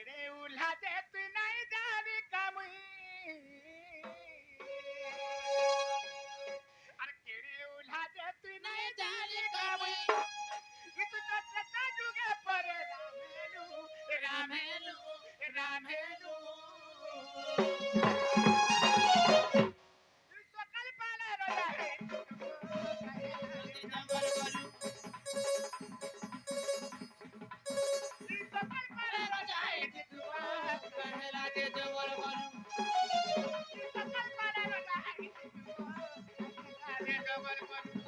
केड़े उल्हा दे तू नहीं जाने कामुई अरे केड़े उल्हा दे तू नहीं जाने कामुई ये तू तो सता जुगे पर रामेलू रामेलू रामेलू सकाल पाला रोजा है जंगल करू सकाल पाला रोजा है जितुआ कहला दे जंगल करू सकाल पाला रोजा है जितुआ कहला दे जंगल करू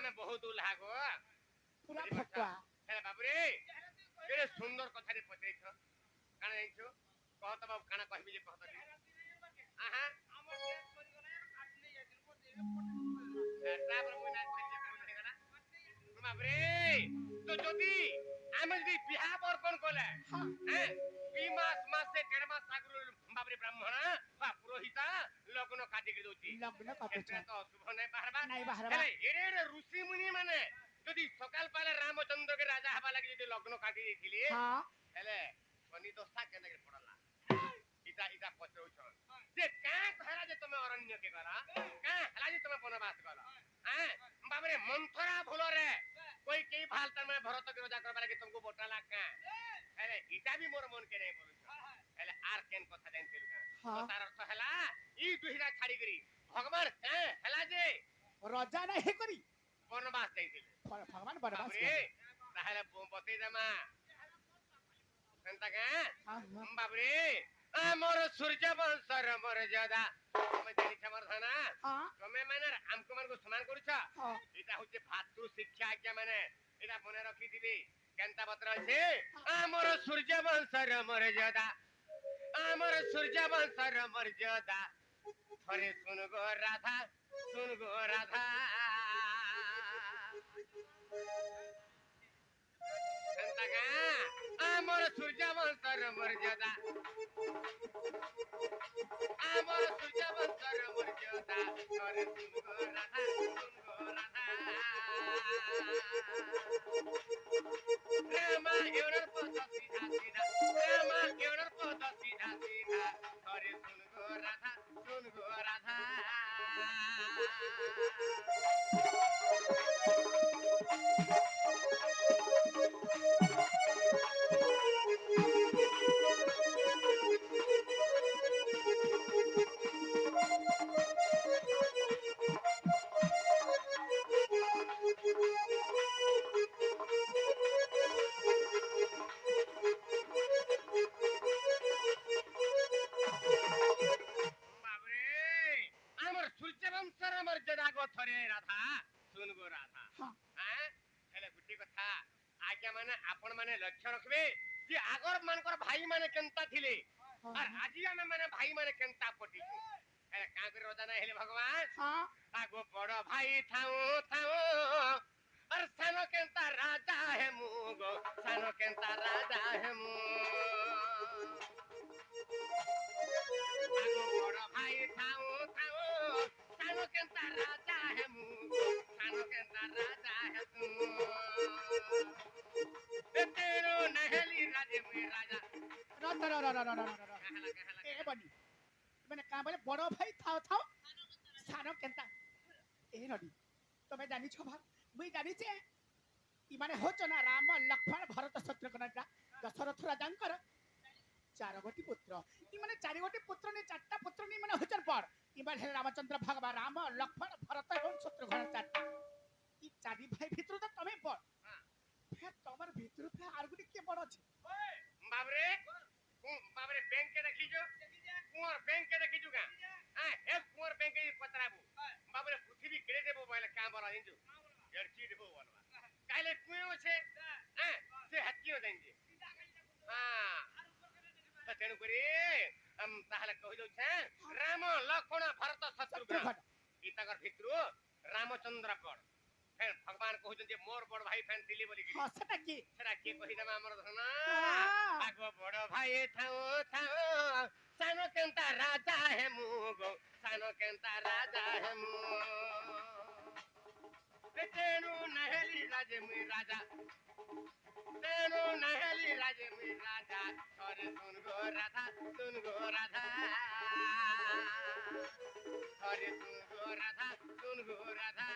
ମାନେ ବହୁତ ଉଲ୍ହା ଗो पूरा फटुआ हे बाबरे केरे सुंदर कथारे पचैछ काना जाइछु कहत बाबू काना कहबी जे कहत आहा हमर देश करि गला काट नै जाथिन को एटा पर मुना कहि कोन हे गला बाबरे तो जदी आमे जदी बिहा बर्पण कोले हां हैं 2 मास से 1.5 मास आगु बाबरे ब्राह्मण बा पुरोहिता लग्न काटी के दोची लग्न काटुछ तो शुभ नै बाहरबा नहीं बाहरबा एरे ऋषि मुनि माने जदी सकाल पाले रामचंद्र के राजा हबा लागि जदी लग्न काटी दिथिले हां हेले बनी दोस्ता केने के पड़ला इटा पचौछन जे का कहला जे तुमे अरण्य के गला का हला जे तुमे वनवास गला हैं बाबरे मंथरा भूल रे कोई के भालतर में भरत के राजा करबा लागि तुमको बोटाला का हेले इटा भी मोर मन के नै बोलछ हेले आर केन कथा जान तेलु का हां तार अर्थ हला ई दुहिरा छाड़ी करी भगवान हैं हला जे राजा नहीं करी वनवास जाइथिले भगवान वनवास बाबरे ताहले बतै दमा संता का हां बाबरे आमर सूर्य वंशर मर्यादा তুমি জানি সমর্থনা हां তুমি মানে আমকো মানকো সম্মান করছ हां এটা হচ্ছে ভাতৃ শিক্ষা আজ্ঞা মানে এটা মনে রাখি দিবি কেনতা পত্র আছে আমর সূর্য বংশর মর্যাদা আমর সূর্য বংশর মর্যাদা থরে শুন গো রাধা শুন গো রাধা কেনতা আমর সূর্য বংশর মর্যাদা আমার সূর্য বংশর মর্যাদা থরে শুন গো রাধা শুন গো রাধা রামা এওর পদ সিধা সিধা রামা এওর পদ সিধা সিধা থরে শুন গো রাধা শুন গো রাধা लक्ष्य रखबे कि आगर मानकर भाई माने केनता थिले और आजी हमें माने भाई माने केनता पटी ए का कर रोजा ना हेले भगवान हां आगो बड़ भाई थाओ थाओ और सानो केनता राजा है मुगो सानो केनता राजा है मु आगो बड़ भाई थाओ थाओ सानो केनता राजा है मुगो सानो केनता राजा है तू तेरो नहली राजे में राजा ए बनी मैंने का बोले बड़ो भाई थाओ थाओ सानो केनता ए नडी तमे जानि छ भाग मुई जानि छे ई माने होच ना राम लक्ष्मण भरत शत्रुघ्न दशरथ राजांकर चार गोटी पुत्र ई माने चार गोटी पुत्र ने चारटा पुत्र ने माने होचन पर ई माने रामचंद्र भगवान राम लक्ष्मण भरत एवं शत्रुघ्न चारटा ई चारि भाई भितर तो तमे पर फिर तमर भितर पे आर गुटी के बड़ अछि बाबरे बैंक के देखी जो कुंवर बैंक के देखी जुगा हां एक कुंवर बैंक के पतराबू बाबरे पृथ्वी केड़े देबो बोले काम बला दिनजु एडची देबो बोलवा काले कुयो छे हां से हत्ती हो देंजे हां त तेनु करी हम ताहले कहि दउ छे राम लक्ष्मण भरत शत्रुघ्न इताकर भितरु रामचंद्र पर फेर भगवान कहउछन जे मोर बड़ भाई फैन दिली बोली हां सेटा की कहि दमा हमर धना आगो बड़ भाई थाओ थाओ सानो केनता राजा है मुगो सानो केनता राजा है मु तेनु नहली राजे में राजा तेनु नहली राजे में राजा और सुन गो राधा सुन गो राधा और सुन गो राधा सुन गो राधा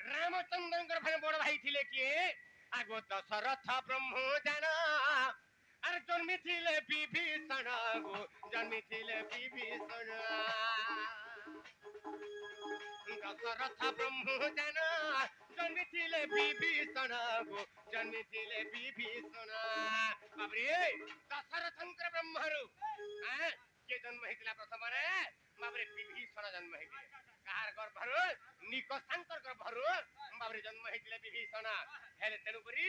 रामचंद्र बड़ भाई थिले किए आगो दशरथ ब्रह्म जान अरे जन्मी थिले विभीषण गो जन्मिथिले विभीषण दशरथ ब्रह्मजन जन्मिथिले विभीषण गो जन्मिथिले विभीषण बाबरे दशरथंकर ब्रह्महरु के जन्म हेतिला प्रथम रे बाबरे विभीषण जन्म हेतिले कार गर्भहरु निकषांकर गर्भहरु बाबरे जन्म हेतिले विभीषण हेले तेनु करी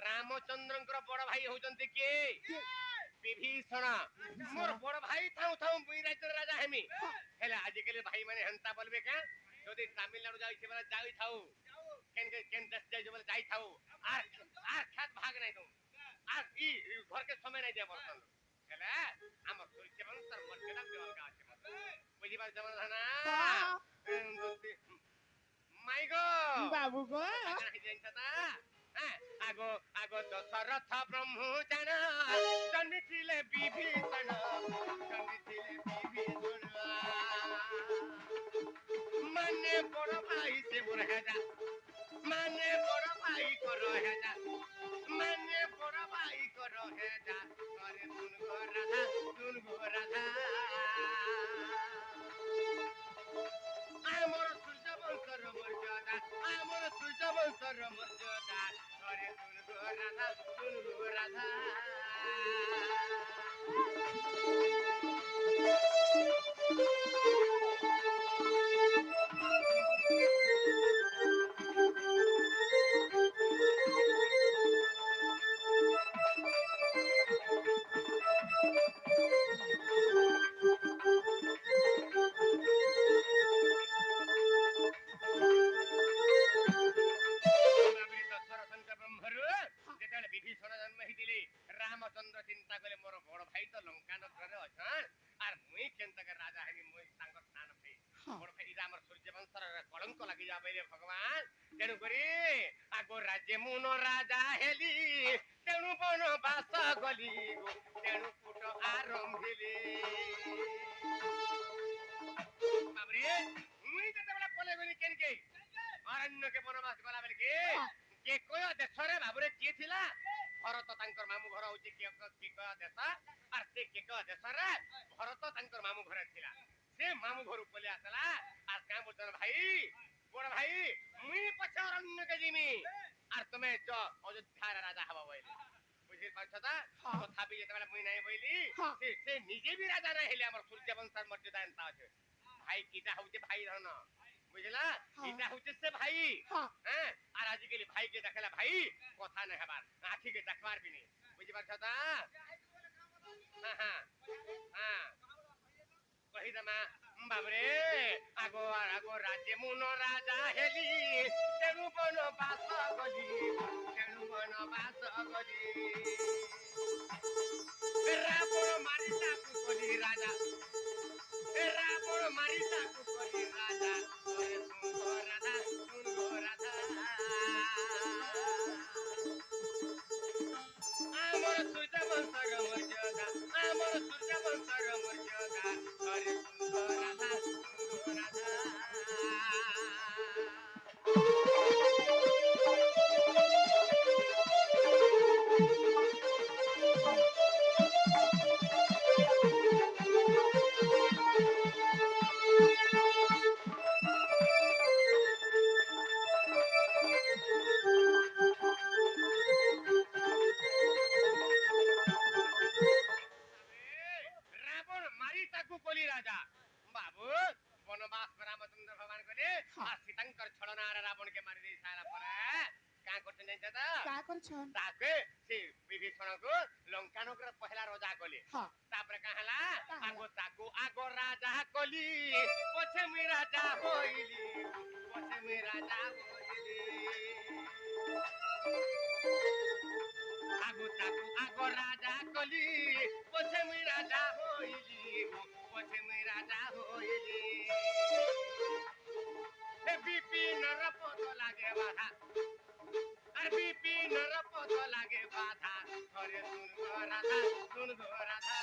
रामचंद्रंकर बड़ भाई होचंती के विभीषण मोर बड़ भाई थाउ थाउ बुई राज्य राजा हेमी हेले आज के भाई माने हंता बोलबे का যদি তামিলনাড়ু যাই সে বেলা যাই থাও কেন দেশ যাই বলে যাই থাও আর খেত ভাগ নাই তো আর ই ঘর के समय নাই দে বর্তন হেলে আমার সূর্য বংশর মর্যাদা দেওয়াল কা আছে বুঝি পার জমা না মাই গো बाबू को আগো আগো দশরথ ব্রহ্মচান জন্মিছিলে বিভীষণ জন্মিছিলে বিভীষণ माने बड़ भाई से बुरहेजा माने बड़ भाई को रहेजा माने बड़ भाई को रहेजा अरे सुन गो राधा आमर सूर्य वंशर मर्यादा आमर सूर्य वंशर मर्यादा अरे सुन गो राधा रामचंद्र चिंता कले मोर बड़ भाई तो लंका नगर अछन आर मुई केनता के राजा हेनी मुई तांकर स्थान पे बड़ भाई रामर सूर्य वंशर कलंक लागि जाबे रे भगवान तेनु करी आगो राज्य मुन राजा हेली तेनु बन बास गली गो तेनु कुट आरंभिली बाबरे मुई जते बेला कोले गनी केन के अरण्य के वनवास गला बेल के कोय देशरे बाबरे के थिला भरत तांकर मामू घर होची के देश आर से के देश रे भरत तांकर मामू घर थिला से मामू घर पले आसला आर का बोलतन भाई बड़ भाई मुई पछा रंग के जिमी आर तमे जो अयोध्या राजा हवा बोइली बुझि पाछता तथापि जेते बेला मुई नै बोइली से निजे भी राजा नै हेले हमर सूर्य वंशर मर्यादा एंता আছে भाई कीटा होचे भाई रहन बुझला इटा होचे से भाई हैं आर आज के भाई के देखला भाई कथा नै हेबार आखी के देखबार भी नहीं बुझि पाछता हां हां हां कहि दमा बाबरे आगो राज्य मुन राजा हेली तेनु बन बास गली रावण मारी ताकू गली राजा रावण मारी ताकू गली राजा अरे सुन गो राधा आमर सूर्य वंशर मर्यादा आमर सूर्य वंशर मर्यादा अरे सुन गो राधा छन ताके से विभीषण को लंका नगर पहला राजा कले हां तापर कहला आगो राजा कली पछे मी राजा होइली आगो राजा कली पछे मी राजा होइली हे विपिन रपत लागे बाधा अरे विपिन रपत लागे बाधा अरे सुन गो राधा